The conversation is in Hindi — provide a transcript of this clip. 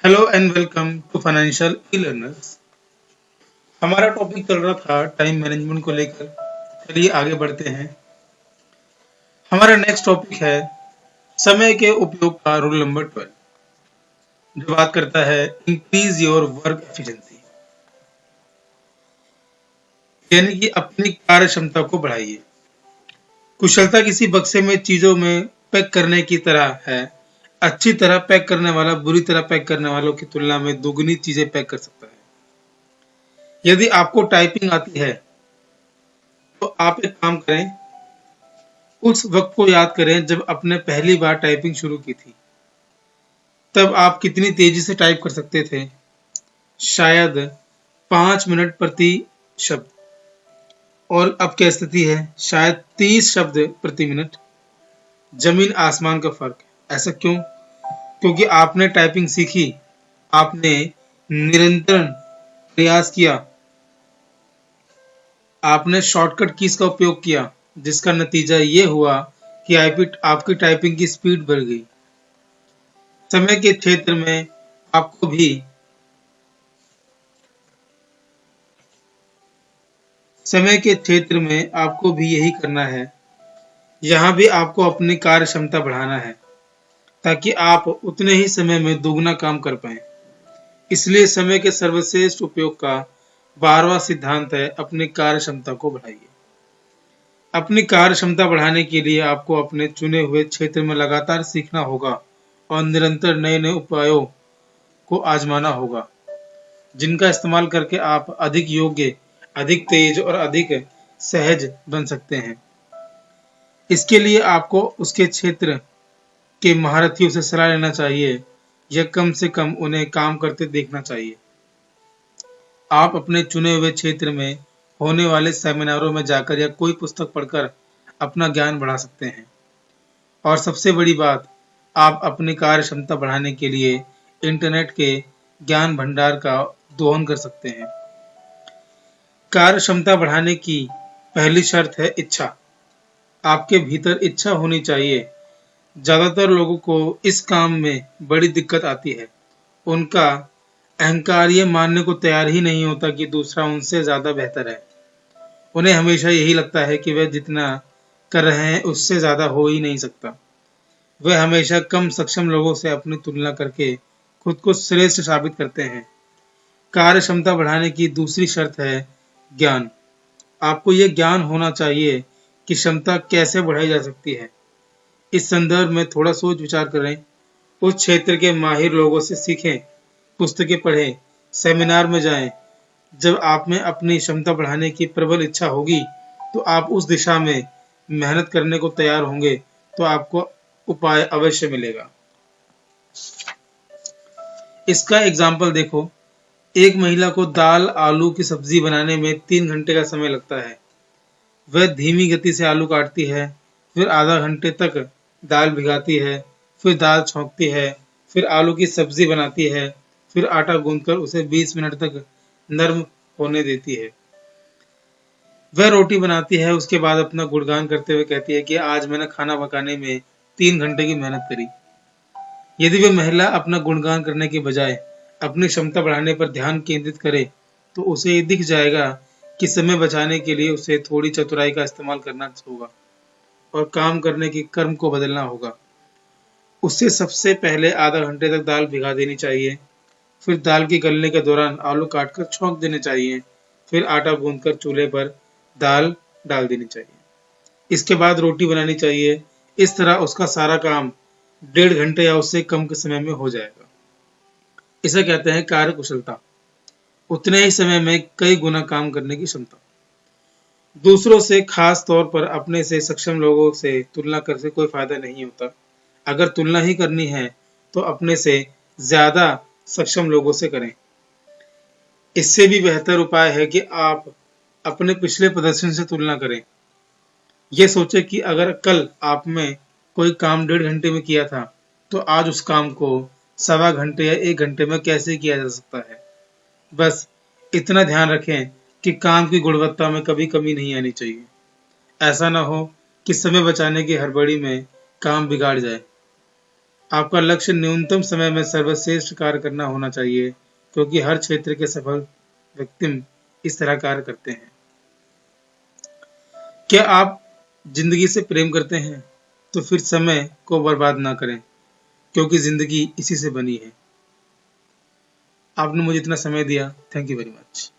Hello and welcome to Financial E Learners. हमारा टॉपिक चल रहा था टाइम मैनेजमेंट को लेकर। चलिए आगे बढ़ते हैं। हमारा नेक्स्ट टॉपिक है समय के उपयोग का रूल नंबर 12, जो बात करता है इंक्रीज योर वर्क एफिशिएंसी, यानी कि अपनी कार्य क्षमता को बढ़ाइए। कुशलता किसी बक्से में चीजों में पैक करने की तरह है। अच्छी तरह पैक करने वाला बुरी तरह पैक करने वालों की तुलना में दोगुनी चीजें पैक कर सकता है। यदि आपको टाइपिंग आती है तो आप एक काम करें, उस वक्त को याद करें जब आपने पहली बार टाइपिंग शुरू की थी। तब आप कितनी तेजी से टाइप कर सकते थे? शायद 5 मिनट प्रति शब्द। और अब क्या स्थिति है? शायद 30 शब्द प्रति मिनट। जमीन आसमान का फर्क है। ऐसा क्यों? क्योंकि आपने टाइपिंग सीखी, आपने निरंतर प्रयास किया, आपने शॉर्टकट कीज का उपयोग किया, जिसका नतीजा ये हुआ कि आपकी टाइपिंग की स्पीड बढ़ गई। समय के क्षेत्र में आपको भी यही करना है। यहाँ भी आपको अपनी कार्य क्षमता बढ़ाना है ताकि आप उतने ही समय में दोगुना काम कर पाएं। इसलिए समय के सर्वश्रेष्ठ उपयोग का 12वां सिद्धांत है अपनी कार्य क्षमता को बढ़ाइए। अपनी कार्य क्षमता बढ़ाने के लिए आपको अपने चुने हुए क्षेत्र में लगातार सीखना होगा और निरंतर नए नए उपायों को आजमाना होगा, जिनका इस्तेमाल करके आप अधिक योग्य, अधिक तेज और अधिक सहज बन सकते हैं। इसके लिए आपको उसके क्षेत्र के महारथियों से सलाह लेना चाहिए या कम से कम उन्हें काम करते देखना चाहिए। आप अपने चुने हुए क्षेत्र में होने वाले सेमिनारों में जाकर या कोई पुस्तक पढ़कर अपना ज्ञान बढ़ा सकते हैं। और सबसे बड़ी बात, आप अपनी कार्य क्षमता बढ़ाने के लिए इंटरनेट के ज्ञान भंडार का दोहन कर सकते हैं। कार्य क्षमता बढ़ाने की पहली शर्त है इच्छा। आपके भीतर इच्छा होनी चाहिए। ज्यादातर लोगों को इस काम में बड़ी दिक्कत आती है। उनका अहंकार ये मानने को तैयार ही नहीं होता कि दूसरा उनसे ज्यादा बेहतर है। उन्हें हमेशा यही लगता है कि वह जितना कर रहे हैं उससे ज्यादा हो ही नहीं सकता। वह हमेशा कम सक्षम लोगों से अपनी तुलना करके खुद को श्रेष्ठ साबित करते हैं। कार्य क्षमता बढ़ाने की दूसरी शर्त है ज्ञान। आपको यह ज्ञान होना चाहिए कि क्षमता कैसे बढ़ाई जा सकती है। इस संदर्भ में थोड़ा सोच विचार करें। उस क्षेत्र के माहिर लोगों से सीखें, पुस्तकें पढ़ें, सेमिनार में जाएं। जब आप में अपनी क्षमता बढ़ाने की प्रबल इच्छा होगी तो आप उस दिशा में मेहनत करने को तैयार होंगे तो आपको उपाय अवश्य मिलेगा। इसका एग्जाम्पल देखो। एक महिला को दाल आलू की सब्जी बनाने में 3 घंटे का समय लगता है। वह धीमी गति से आलू काटती है, फिर आधा घंटे तक दाल भिगाती है, फिर दाल छौंकती है, फिर आलू की सब्जी बनाती है, फिर आटा गूंथकर उसे 20 मिनट तक नरम होने देती है। वह रोटी बनाती है। उसके बाद अपना गुणगान करते हुए कहती है कि आज मैंने खाना पकाने में 3 घंटे की मेहनत करी। यदि वह महिला अपना गुणगान करने के बजाय अपनी क्षमता बढ़ाने पर ध्यान केंद्रित करे तो उसे ये दिख जाएगा कि समय बचाने के लिए उसे थोड़ी चतुराई का इस्तेमाल करना होगा और काम करने के क्रम को बदलना होगा। उससे सबसे पहले आधा घंटे तक दाल भिगा देनी चाहिए, फिर दाल के गलने के दौरान आलू काटकर छौंक देने चाहिए, फिर आटा गूंथकर चूल्हे पर दाल डाल देनी चाहिए। इसके बाद रोटी बनानी चाहिए। इस तरह उसका सारा काम 1.5 घंटे या उससे कम के समय में हो जाएगा। इसे कहते हैं कार्य कुशलता। उतने ही समय में कई गुना काम करने की क्षमता। दूसरों से, खास तौर पर अपने से सक्षम लोगों से तुलना करके कोई फायदा नहीं होता। अगर तुलना ही करनी है तो अपने से ज्यादा सक्षम लोगों से करें। इससे भी बेहतर उपाय है कि आप अपने पिछले प्रदर्शन से तुलना करें। यह सोचें कि अगर कल आप में कोई काम 1.5 घंटे में किया था तो आज उस काम को 1.25 घंटे या 1 घंटे में कैसे किया जा सकता है। बस इतना ध्यान रखें कि काम की गुणवत्ता में कभी कमी नहीं आनी चाहिए। ऐसा ना हो कि समय बचाने की हड़बड़ी में काम बिगाड़ जाए। आपका लक्ष्य न्यूनतम समय में सर्वश्रेष्ठ कार्य करना होना चाहिए, क्योंकि हर क्षेत्र के सफल व्यक्ति इस तरह कार्य करते हैं। क्या आप जिंदगी से प्रेम करते हैं? तो फिर समय को बर्बाद ना करें, क्योंकि जिंदगी इसी से बनी है। आपने मुझे इतना समय दिया, थैंक यू वेरी मच।